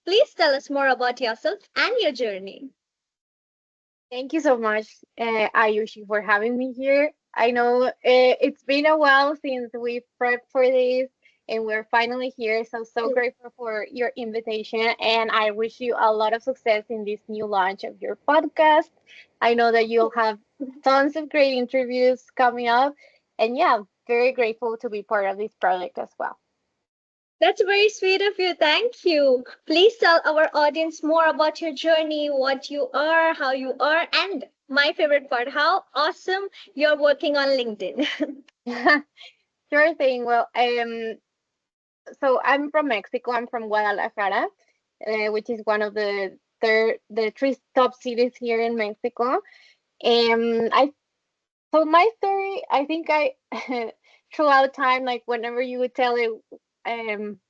Please tell us more about yourself and your journey. Thank you so much, Aayushi, for having me here. I know it's been a while since we prepped for this, and we're finally here. So grateful for your invitation, and I wish you a lot of success in this new launch of your podcast. I know that you'll have tons of great interviews coming up, and yeah, very grateful to be part of this project as well. That's very sweet of you. Thank you. Please tell our audience more about your journey, what you are, how you are, and my favorite part, how awesome you're working on LinkedIn. Sure thing. Well, so I'm from Mexico. I'm from Guadalajara, which is one of the three top cities here in Mexico. I so my story, I think I throughout time, like whenever you would tell it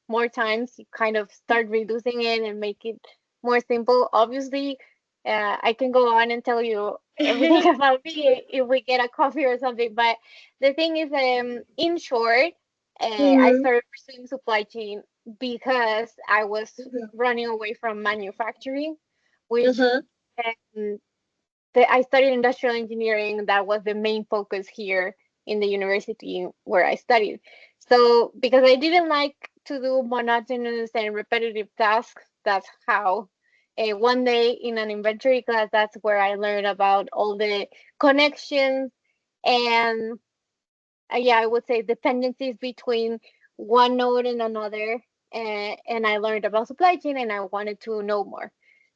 more times, you kind of start reducing it and make it more simple. Obviously, I can go on and tell you everything about me if we get a coffee or something. But the thing is, in short, I Mm-hmm. started pursuing supply chain because I was running away from manufacturing, which Uh-huh. um, I studied industrial engineering. That was the main focus here in the university where I studied. So because I didn't like to do monotonous and repetitive tasks, that's how one day in an inventory class, that's where I learned about all the connections and yeah, I would say dependencies between one node and another. And I learned about supply chain and I wanted to know more.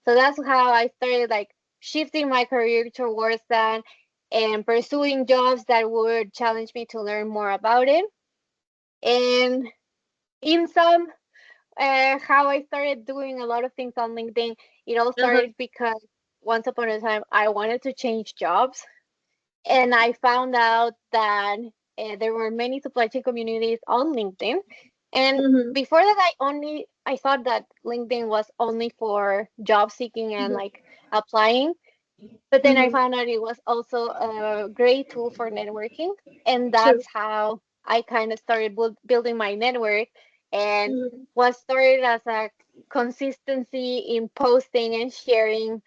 So that's how I started like shifting my career towards that and pursuing jobs that would challenge me to learn more about it. And in some, how I started doing a lot of things on LinkedIn, it all Uh-huh. started because once upon a time I wanted to change jobs and I found out that there were many supply chain communities on LinkedIn. And Mm-hmm. before that, I thought that LinkedIn was only for job seeking and like applying. But then I Mm-hmm. found out it was also a great tool for networking, and True. that's how I kind of started building my network. And Mm-hmm. what started as a consistency in posting and sharing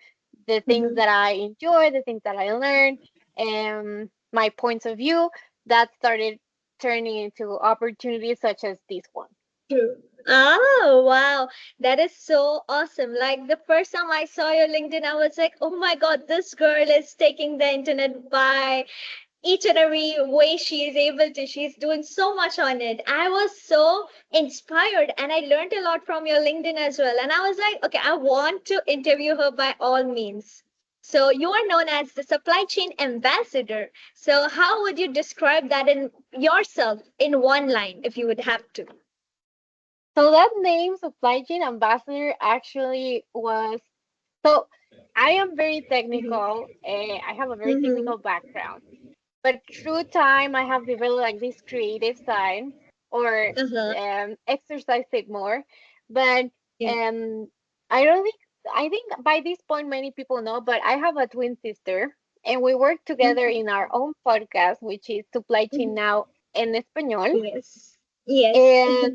the things Mm-hmm. that I enjoy, the things that I learned, and my points of view, that started turning into opportunities such as this one. True. Oh, wow. That is so awesome. Like the first time I saw your LinkedIn, I was like, oh my God, this girl is taking the internet by each and every way she is able to. She's doing so much on it. I was so inspired and I learned a lot from your LinkedIn as well. And I was like, okay, I want to interview her by all means. So you are known as the supply chain ambassador. So how would you describe that in yourself in one line if you would have to? So that name, supply chain ambassador, actually was so. I am very technical. I have a very Mm-hmm. technical background, but through time, I have developed like this creative side or Uh-huh. exercised it more. But Yeah. um, I don't think I think by this point many people know, but I have a twin sister, and we work together Mhm. in our own podcast, which is Supply Chain Mhm. Now en Español. Yes. Yes. And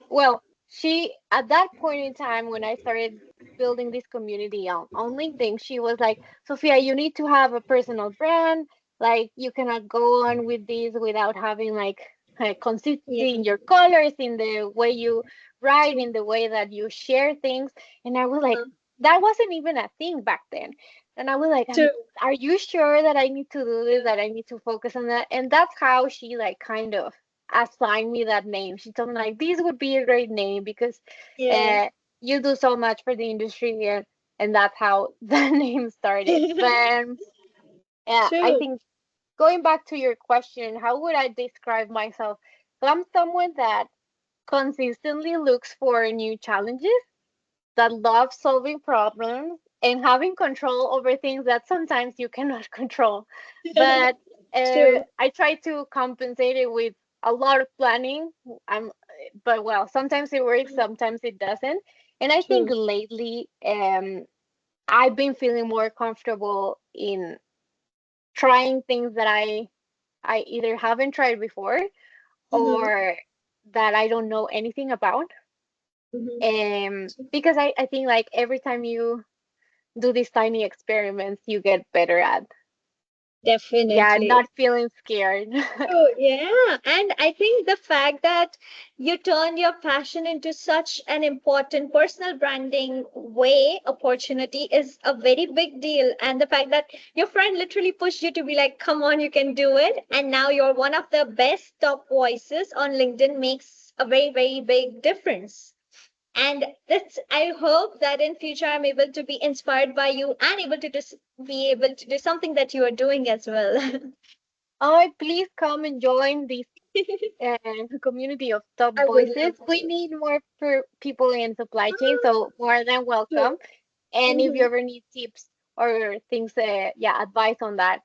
well, she at that point in time when I started building this community on LinkedIn, she was like, Sophia, you need to have a personal brand. Like you cannot go on with this without having like Yeah. consistency in your colors, in the way you write, in the way that you share things. And I was like, Uh-huh. that wasn't even a thing back then. And I was like, True. are you sure that I need to do this, that I need to focus on that? And that's how she like kind of assigned me that name. She told me like this would be a great name because Yes. uh, you do so much for the industry, and that's how the name started. But yeah, I True. think going back to your question, how would I describe myself? So I'm someone that consistently looks for new challenges, that loves solving problems and having control over things that sometimes you cannot control. But True. I try to compensate it with a lot of planning. I'm, but well, sometimes it works, sometimes it doesn't. And I think True. lately, I've been feeling more comfortable in trying things that I either haven't tried before Mm-hmm. or that I don't know anything about. Mhm. Because I think like every time you do these tiny experiments, you get better at, yeah, Definitely. not feeling scared. Oh, yeah. And I think the fact that you turned your passion into such an important personal branding way opportunity is a very big deal. And the fact that your friend literally pushed you to be like, come on, you can do it. And now you're one of the best top voices on LinkedIn makes a very, very big difference. And that's, I hope that in future I'm able to be inspired by you and able to just be able to do something that you are doing as well. Oh, please come and join this community of top I would voices. love We to. need more people in supply chain, so more than welcome. True. And if you Mhm. ever need tips or things, yeah, advice on that,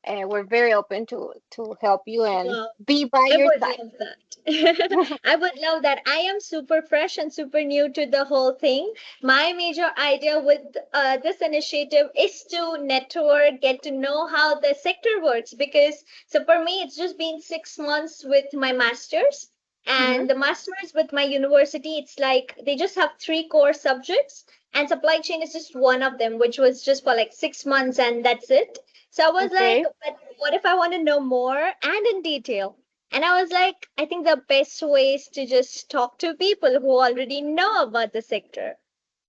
we're very open to help you and Wow. be by I your would side. love that. I would love that. I am super fresh and super new to the whole thing. My major idea with this initiative is to network, get to know how the sector works. Because, so for me, it's just been 6 months with my master's. Hmm. And the master's with my university, it's like they just have three core subjects. And supply chain is just one of them, which was just for like 6 months, and that's it. So I was like, Okay. but what if I want to know more and in detail? And I was like, I think the best way is to just talk to people who already know about the sector.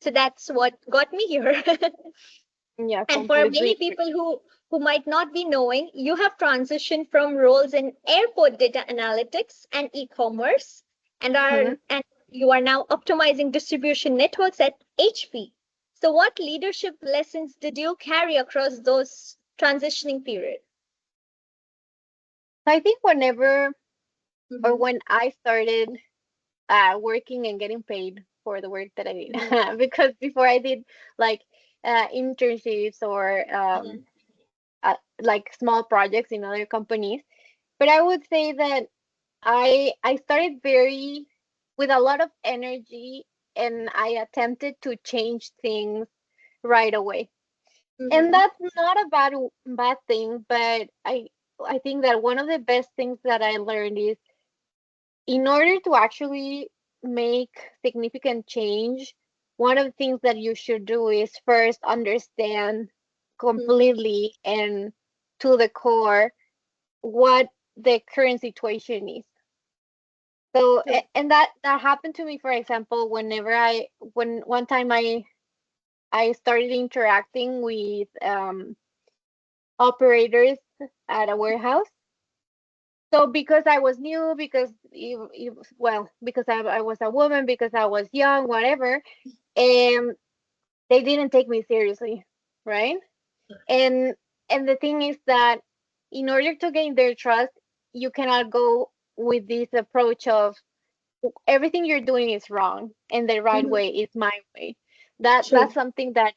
So that's what got me here. Yeah, And for completely many agree. people who might not be knowing, you have transitioned from roles in airport data analytics and e-commerce Hmm. and you are now optimizing distribution networks at HP. So what leadership lessons did you carry across those transitioning period? I think whenever or Mm-hmm. when I started working and getting paid for the work that I Mm-hmm. did, because before I did like internships or like small projects in other companies. But I would say that I started very with a lot of energy and I attempted to change things right away. And Mm-hmm. that's not a bad thing, but I think that one of the best things that I learned is in order to actually make significant change, one of the things that you should do is first understand Mm-hmm. completely and to the core what the current situation is. So, True. and that happened to me, for example, whenever when one time I started interacting with operators at a warehouse. So because I was new, because well, because I was a woman, because I was young, whatever, and they didn't take me seriously, right? And and the thing is that in order to gain their trust, you cannot go with this approach of everything you're doing is wrong and the right Mm-hmm. way is my way. That's True. something that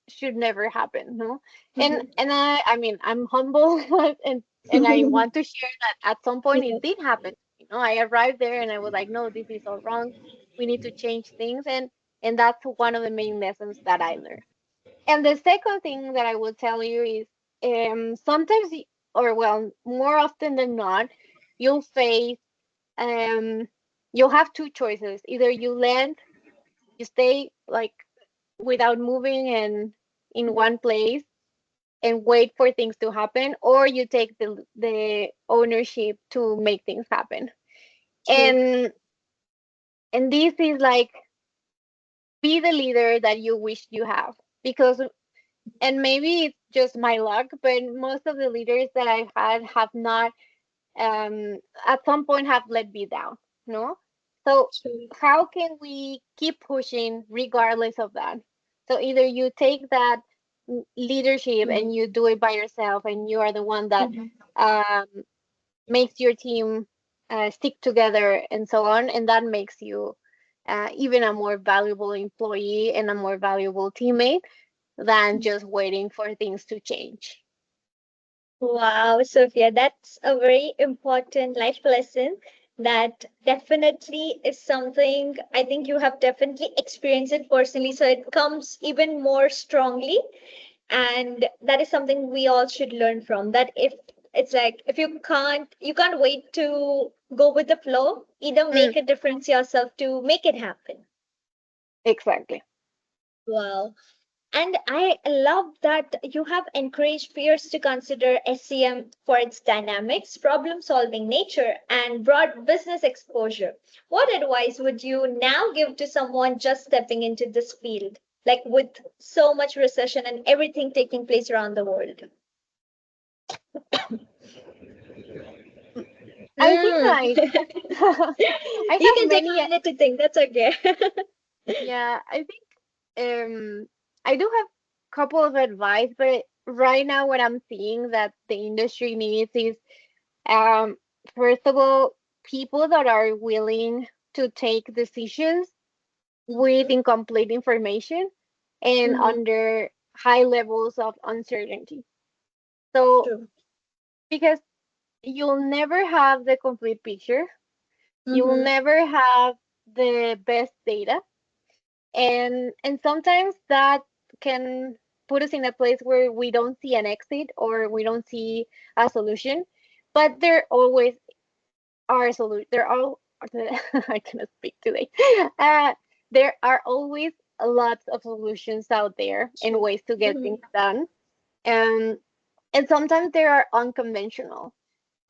should never happen, no? Mm-hmm. And I mean I'm humble and I want to share that at some point it Yes. did happen. You know, I arrived there and I was like, no, this is all wrong. We need to change things and that's one of the main lessons that I learned. And the second thing that I will tell you is sometimes or well, more often than not, you'll face um you'll have two choices. Either you land, you stay like without moving and in one place and wait for things to happen, or you take the ownership to make things happen. True. And this is like be the leader that you wish you have because and maybe it's just my luck, but most of the leaders that I had have not at some point have let me down, no? So True. how can we keep pushing regardless of that? So either you take that leadership and you do it by yourself and you are the one that Mm-hmm. um, makes your team stick together and so on, and that makes you even a more valuable employee and a more valuable teammate than just waiting for things to change. Wow, Sophia, that's a very important life lesson that definitely is something I think you have definitely experienced it personally. So it comes even more strongly. And that is something we all should learn from. That if it's like if you can't wait to go with the flow, either Mm, make a difference yourself to make it happen. Exactly. Wow. And I love that you have encouraged peers to consider SEM for its dynamics, problem solving nature, and broad business exposure. What advice would you now give to someone just stepping into this field, like with so much recession and everything taking place around the world? I think Mm. I You have can take a many. minute to think, that's okay. Yeah, I think I do have a couple of advice, but right now what I'm seeing that the industry needs is um first of all, people that are willing to take decisions with Mhm, incomplete information and mhm. under high levels of uncertainty. So True. because you'll never have the complete picture, you'll Mm-hmm. never have the best data, and sometimes that can put us in a place where we don't see an exit or we don't see a solution, but there always are solutions. There are I cannot speak today. uh, there are always lots of solutions out there and True. ways to get things Mm-hmm. done, um, and sometimes they are unconventional,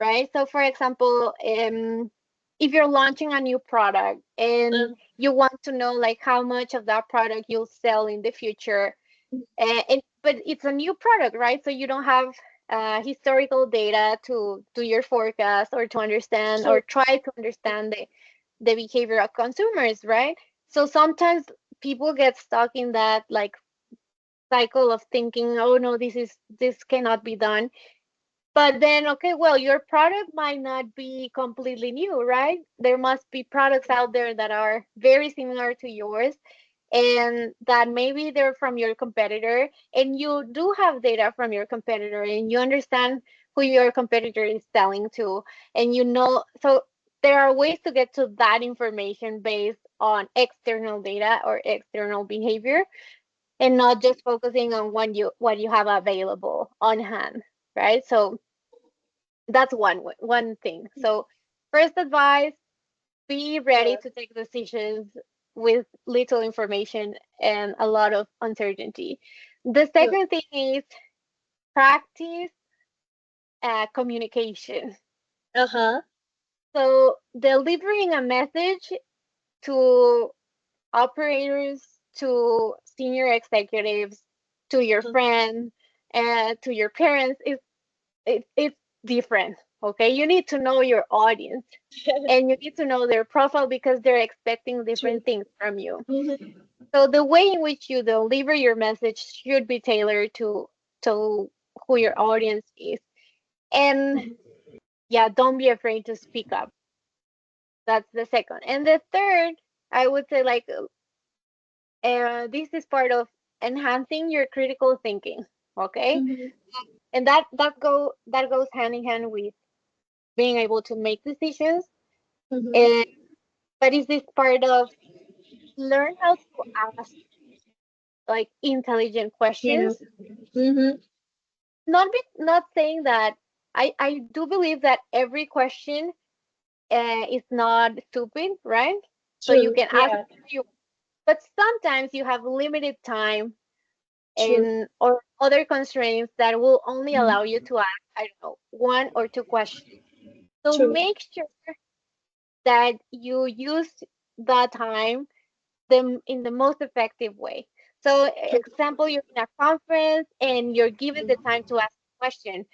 right? So, for example, if you're launching a new product and you want to know like how much of that product you'll sell in the future, but it's a new product, right? So you don't have historical data to do your forecast or to understand or True. try to understand the behavior of consumers, right? So sometimes people get stuck in that like cycle of thinking, oh no, this cannot be done, but then, okay, well, your product might not be completely new, right? There must be products out there that are very similar to yours and that maybe they're from your competitor, and you do have data from your competitor and you understand who your competitor is selling to, and you know, so there are ways to get to that information based on external data or external behavior and not just focusing on what you have available on hand, right? So that's one thing. So first advice, be ready Sure. to take decisions with little information and a lot of uncertainty. The True. second thing is practice communication. Uh-huh. So delivering a message to operators, to senior executives, to your friends, to your parents is it's different. Okay, you need to know your audience and you need to know their profile because they're expecting True. different things from you. Mm-hmm. So the way in which you deliver your message should be tailored to who your audience is. And yeah, don't be afraid to speak up. That's the second. And the third, I would say like this is part of enhancing your critical thinking. Okay, Mm-hmm. and that goes hand in hand with being able to make decisions. Mm-hmm. And but is this part of learn how to ask like intelligent Yeah. questions. Mm-hmm. Not saying that I do believe that every question is not stupid, right? So you True. can ask Yeah. whatever you, but sometimes you have limited time True. and or other constraints that will only allow you to ask, I don't know, one or two questions. So True. make sure that you use that time them in the most effective way. So, True. example, you're in a conference and you're given the time to ask a question.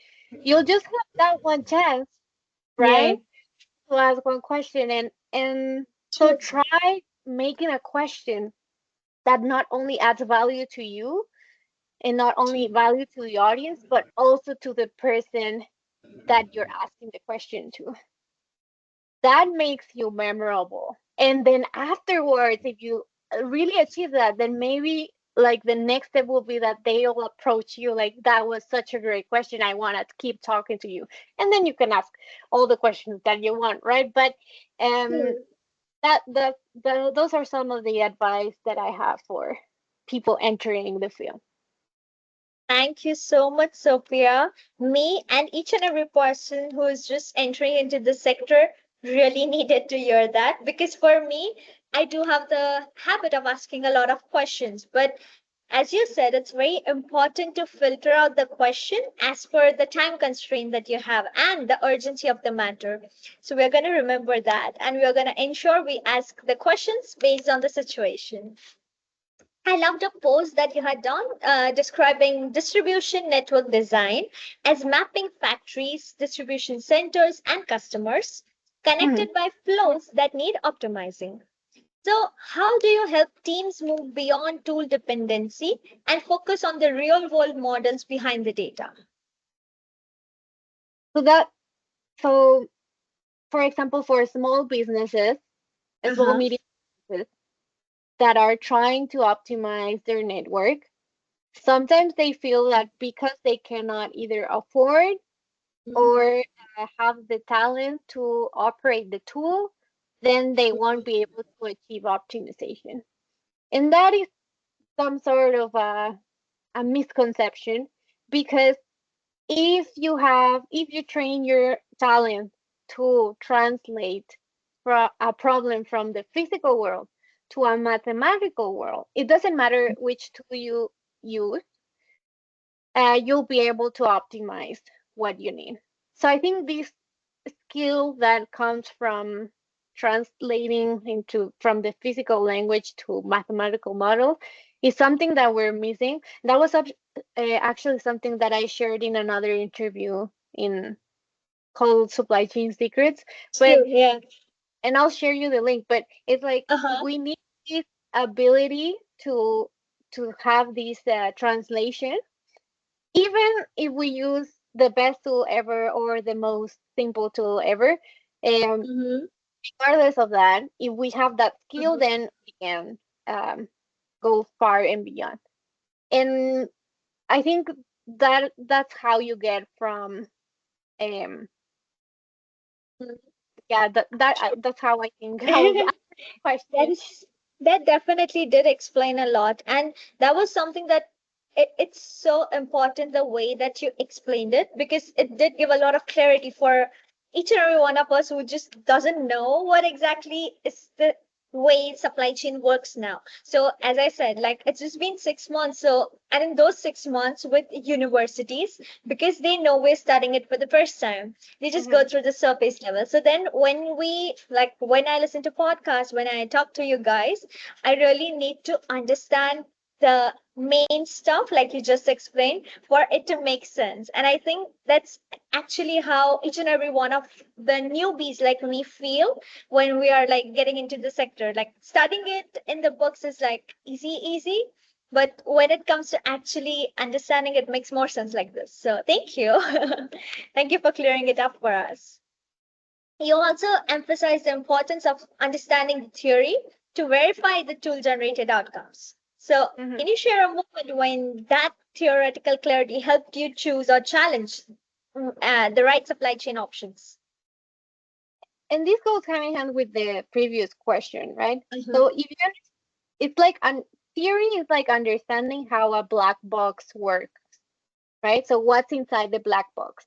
You'll just have that one chance, Yeah. right? To ask one question, and so True. try making a question that not only adds value to you and not only True. value to the audience, but also to the person that you're asking the question to. That makes you memorable. And then afterwards, if you really achieve that, then maybe like the next step will be that they'll approach you like that was such a great question. I want to keep talking to you. And then you can ask all the questions that you want, right? But um True. that those are some of the advice that I have for people entering the field. Thank you so much, Sophia. Me and each and every person who is just entering into the sector really needed to hear that because for me, I do have the habit of asking a lot of questions, but as you said, it's very important to filter out the question as per the time constraint that you have and the urgency of the matter. So we're going to remember that, and we're going to ensure we ask the questions based on the situation. I loved a post that you had done describing distribution network design as mapping factories, distribution centers, and customers Mhm. connected by flows that need optimizing. So, how do you help teams move beyond tool dependency and focus on the real world models behind the data? So that so for example, for small businesses, Uh small huh. medium businesses that are trying to optimize their network, sometimes they feel that because they cannot either afford or have the talent to operate the tool, then they won't be able to achieve optimization. And that is some sort of a misconception because if you train your talent to translate a problem from the physical world to a mathematical world, it doesn't matter which tool you use, you'll be able to optimize what you need. So I think this skill that comes from translating into from the physical language to mathematical model is something that we're missing. That was actually something that I shared in another interview in called Supply Chain Secrets. But True, yeah. and I'll share you the link. But it's like Uh huh. we need this ability to have this translation even if we use the best tool ever or the most simple tool ever, Mm-hmm. regardless of that, if we have that skill, Mm-hmm. then we can um, go far and beyond. And I think that's how you get from um yeah that's how I think how to answer the That question. is that definitely did explain a lot, and that was something that it's so important the way that you explained it, because it did give a lot of clarity for each and every one of us who just doesn't know what exactly is the way supply chain works now. So as I said, like it's just been 6 months. So and in those 6 months with universities, because they know we're studying it for the first time, they just go Hmm. through the surface level. So then when we like when I listen to podcasts, when I talk to you guys, I really need to understand the main stuff like you just explained for it to make sense. And I think that's actually how each and every one of the newbies like me feel when we are like getting into the sector. Like studying it in the books is like easy, but when it comes to actually understanding, it makes more sense like this. So thank you. Thank you for clearing it up for us. You also emphasize the importance of understanding the theory to verify the tool generated outcomes. So, Hmm. can you share a moment when that theoretical clarity helped you choose or challenge the right supply chain options? And this goes hand in hand with the previous question, right? Mhm. So if you it's like theory is like understanding how a black box works, right? So what's inside the black box?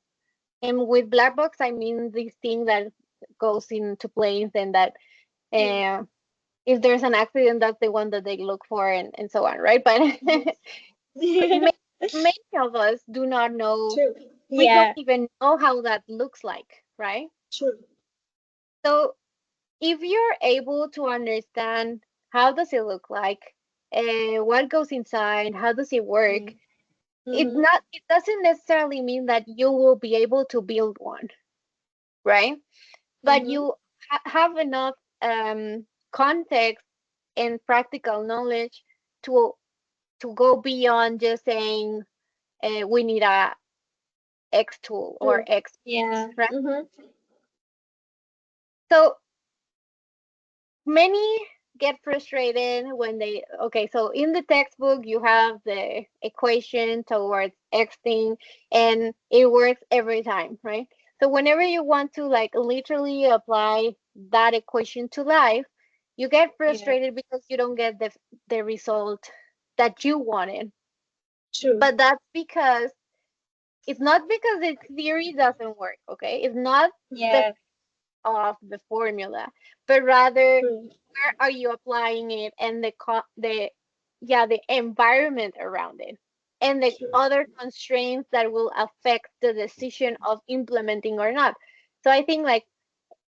And with black box, I mean this thing that goes into place and that uh, if there's an accident, that's the one that they look for and so on, right? But Mhm. many, many of us do not know, True. we don't Yeah, even know how that looks like, right? true. So if you're able to understand how does it look like, what goes inside, how does it work, Mm-hmm. it doesn't necessarily mean that you will be able to build one, right? But Mm-hmm. you have enough context and practical knowledge to go beyond just saying we need a X tool or True. X, Yeah. right? Mm-hmm. So many get frustrated when they okay, so in the textbook you have the equation towards X thing and it works every time, right? So whenever you want to like literally apply that equation to life, you get Yeah. frustrated because you don't get the result that you wanted. True. But that's because it's not because the theory doesn't work, okay? It's not the Yeah. of the formula, but rather True. where are you applying it, and the environment around it, and the True. other constraints that will affect the decision of implementing or not. So I think like,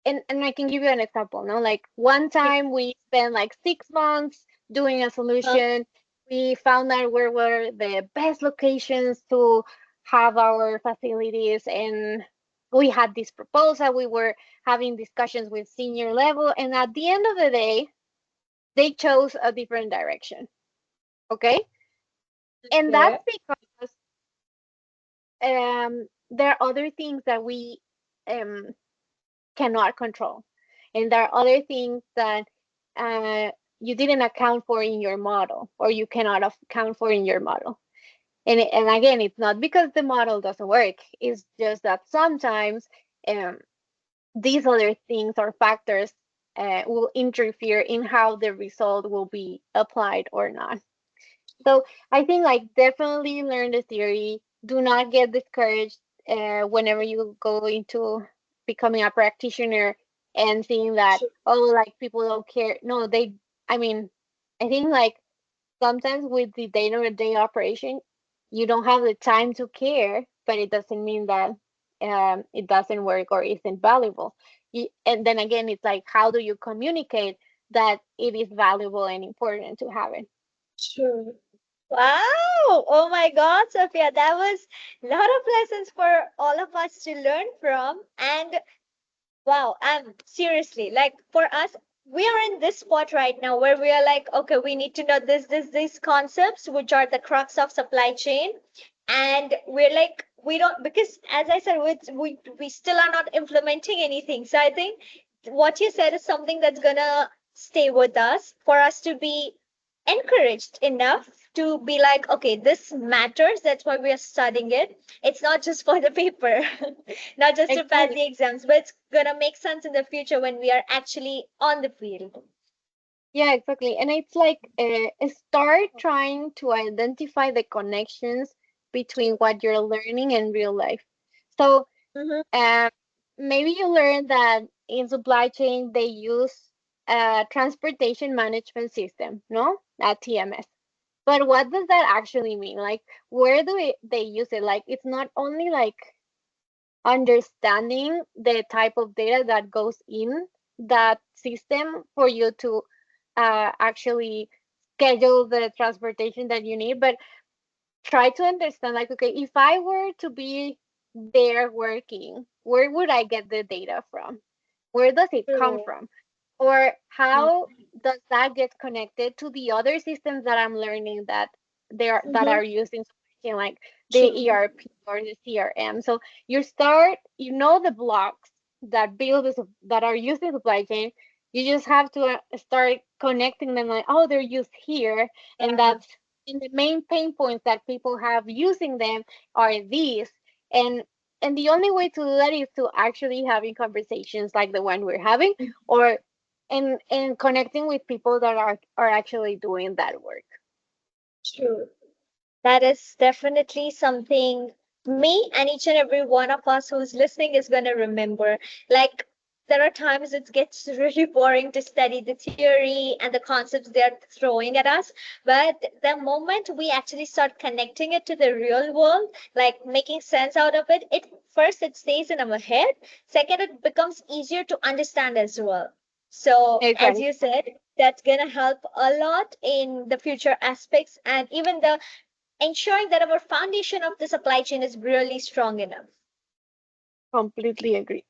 and I can give you an example, no? Like one time we spent like 6 months doing a Uh, solution. We found out where were the best locations to have our facilities, and we had this proposal. We were having discussions with senior level, and at the end of the day, they chose a different direction. Okay, and okay. that's because there are other things that we um, cannot control. And there are other things that uh, you didn't account for in your model, or you cannot account for in your model. And again, it's not because the model doesn't work. It's just that sometimes um, these other things or factors will interfere in how the result will be applied or not. So I think like definitely learn the theory. Do not get discouraged whenever you go into becoming a practitioner and seeing that, oh, like people don't care. No, they. I mean, I think like sometimes with the day-to-day operation, you don't have the time to care, but it doesn't mean that it doesn't work or isn't valuable. And then again, it's like how do you communicate that it is valuable and important to have it? True. Wow! Oh my God, Sophia, that was a lot of lessons for all of us to learn from. And wow, seriously, like for us, we are in this spot right now where we are like, okay, we need to know these concepts, which are the crux of supply chain. And we're like, we don't, because as I said, we still are not implementing anything. So I think what you said is something that's gonna stay with us for us to be encouraged enough to be like, okay, this matters. That's why we are studying it. It's not just for the paper, not just to pass Exactly. the exams, but it's gonna make sense in the future when we are actually on the field. Yeah, exactly. And it's like start trying to identify the connections between what you're learning in real life. So Mm-hmm. uh, maybe you learn that in supply chain they use a transportation management system, no? A TMS. But what does that actually mean? Like, where do they use it? Like, it's not only like understanding the type of data that goes in that system for you to actually schedule the transportation that you need, but try to understand like, okay, if I were to be there working, where would I get the data from? Where does it come True. from? Or how does that get connected to the other systems that I'm learning that Mm-hmm. are used in supply chain, like the True. ERP or the CRM? So you know the blocks that that are used in supply chain. You just have to start connecting them, like, oh, they're used here, and Uh, that's and the main pain points that people have using them are these. And and the only way to do that is to actually having conversations like the one we're having, or and connecting with people that are actually doing that work. true. That is definitely something me and each and every one of us who's listening is going to remember. Like, there are times it gets really boring to study the theory and the concepts they're throwing at us. But the moment we actually start connecting it to the real world, like making sense out of it, it first it stays in our head. Second, it becomes easier to understand as well. So, as Exactly. you said, that's going to help a lot in the future aspects and even the ensuring that our foundation of the supply chain is really strong enough. Completely agree.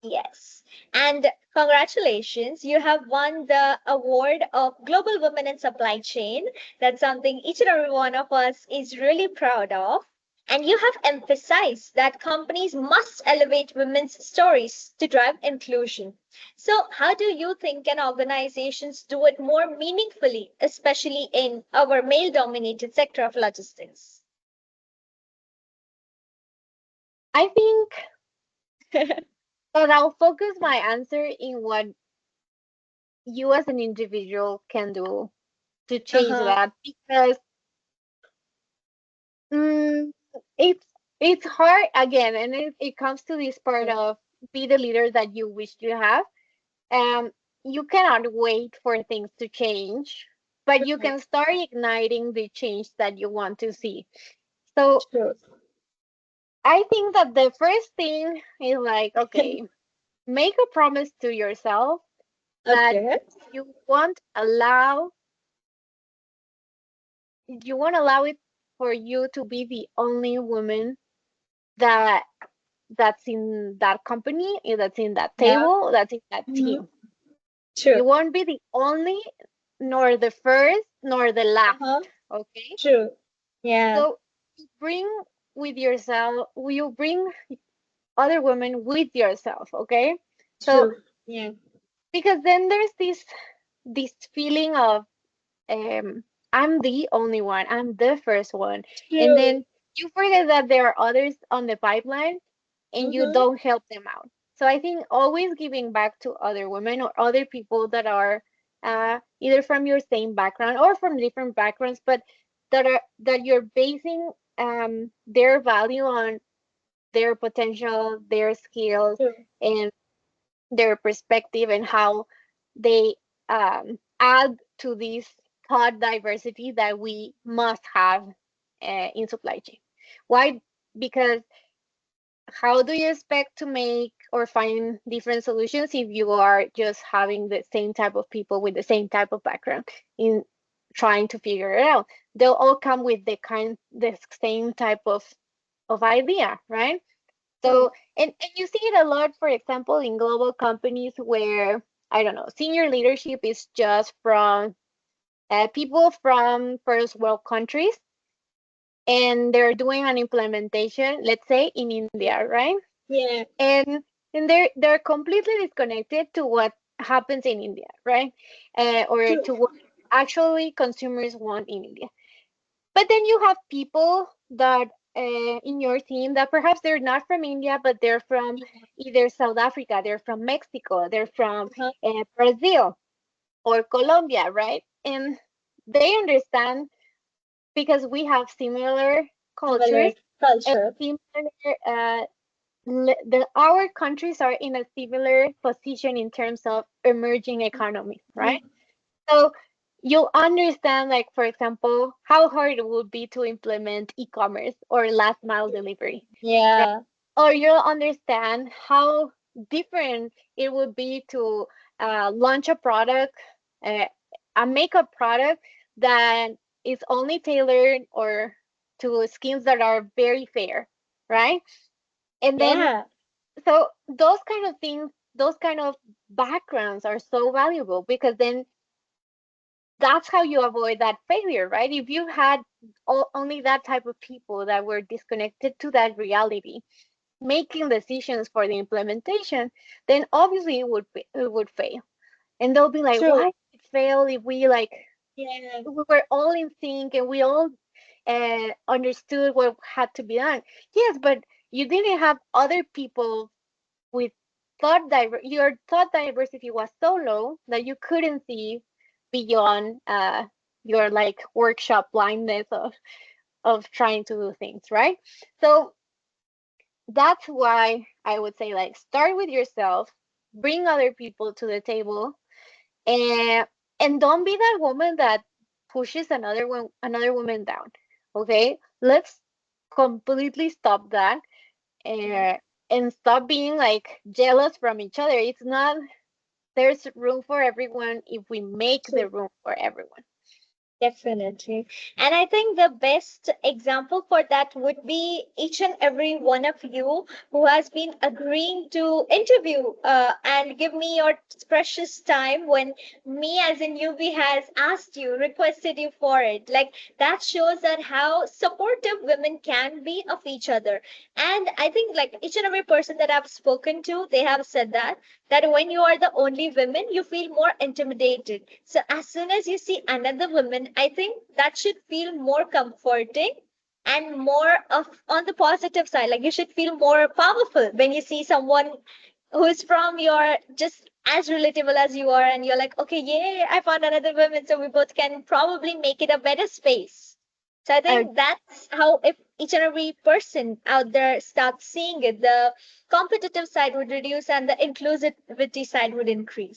Yes. And congratulations, you have won the award of Global Women in Supply Chain. That's something each and every one of us is really proud of. And you have emphasized that companies must elevate women's stories to drive inclusion. So, how do you think can organizations do it more meaningfully, especially in our male dominated sector of logistics? I think that I'll focus my answer in what you as an individual can do to change Uh-huh. that, because mm, it's it's hard again, and it comes to this part of be the leader that you wish to have. you cannot wait for things to change, but you Mhm. can start igniting the change that you want to see. So True. I think that the first thing is like, okay, make a promise to yourself that Okay. you won't allow you won't allow it for you to be the only woman that that's in that company, that's in that Yeah. table, that's in that Mhm. team. True. You won't be the only, nor the first, nor the last. Uh-huh. Okay? True. Yeah. So you bring with yourself, you bring other women with yourself, okay? So True. Yeah. because then there's this feeling of I'm the only one, I'm the first one. And True. then you forget that there are others on the pipeline and you Mm-hmm. don't help them out. So I think always giving back to other women or other people that are either from your same background or from different backgrounds, but that you're basing their value on their potential, their skills, True. and their perspective and how they add to this thought diversity that we must have in supply chain. Why? Because how do you expect to make or find different solutions if you are just having the same type of people with the same type of background in trying to figure it out? They'll all come with the same type of idea, right? True. So, and you see it a lot, for example, in global companies where, I don't know, senior leadership is just from people from first world countries, and they're doing an implementation, let's say in India, right? Yeah. And they're completely disconnected to what happens in India, right? Or True. to what actually consumers want in India. But then you have people that in your team that perhaps they're not from India, but they're from Yeah. either South Africa, they're from Mexico, they're from Uh-huh. Brazil or Colombia, right? And they understand because we have similar cultures Similar and culture. similar, our countries are in a similar position in terms of emerging economies, right? Mhm. So you'll understand, like, for example, how hard it would be to implement e-commerce or last mile delivery, right? Yeah. Or you'll understand how different it would be to launch a product, uh, a makeup product that is only tailored or to skins that are very fair, right? And then, Yeah. so those kind of things, those kind of backgrounds are so valuable because then that's how you avoid that failure, right? If you had only that type of people that were disconnected to that reality, making decisions for the implementation, then obviously it would fail. And they'll be like, True. why did it fail if we like Yeah. we were all in sync and we all understood what had to be done? Yes, but you didn't have other people with your thought diversity was so low that you couldn't see beyond your like workshop blindness of trying to do things, right? So that's why I would say like start with yourself, bring other people to the table, and don't be that woman that pushes another woman down. Okay, let's completely stop that Mhm. uh, and stop being like jealous from each other. It's not, there's room for everyone if we make the True. room for everyone. Definitely. And I think the best example for that would be each and every one of you who has been agreeing to interview and give me your precious time when me as a newbie has asked you, requested you for it. Like that shows that how supportive women can be of each other. And I think like each and every person that I've spoken to, they have said that when you are the only woman, you feel more intimidated. So as soon as you see another woman, I think that should feel more comforting and more of on the positive side. Like you should feel more powerful when you see someone who is from your just as relatable as you are, and you're like, okay, yeah, I found another woman, so we both can probably make it a better space. So I Uh, think that's how if each and every person out there starts seeing it, the competitive side would reduce and the inclusivity side would increase.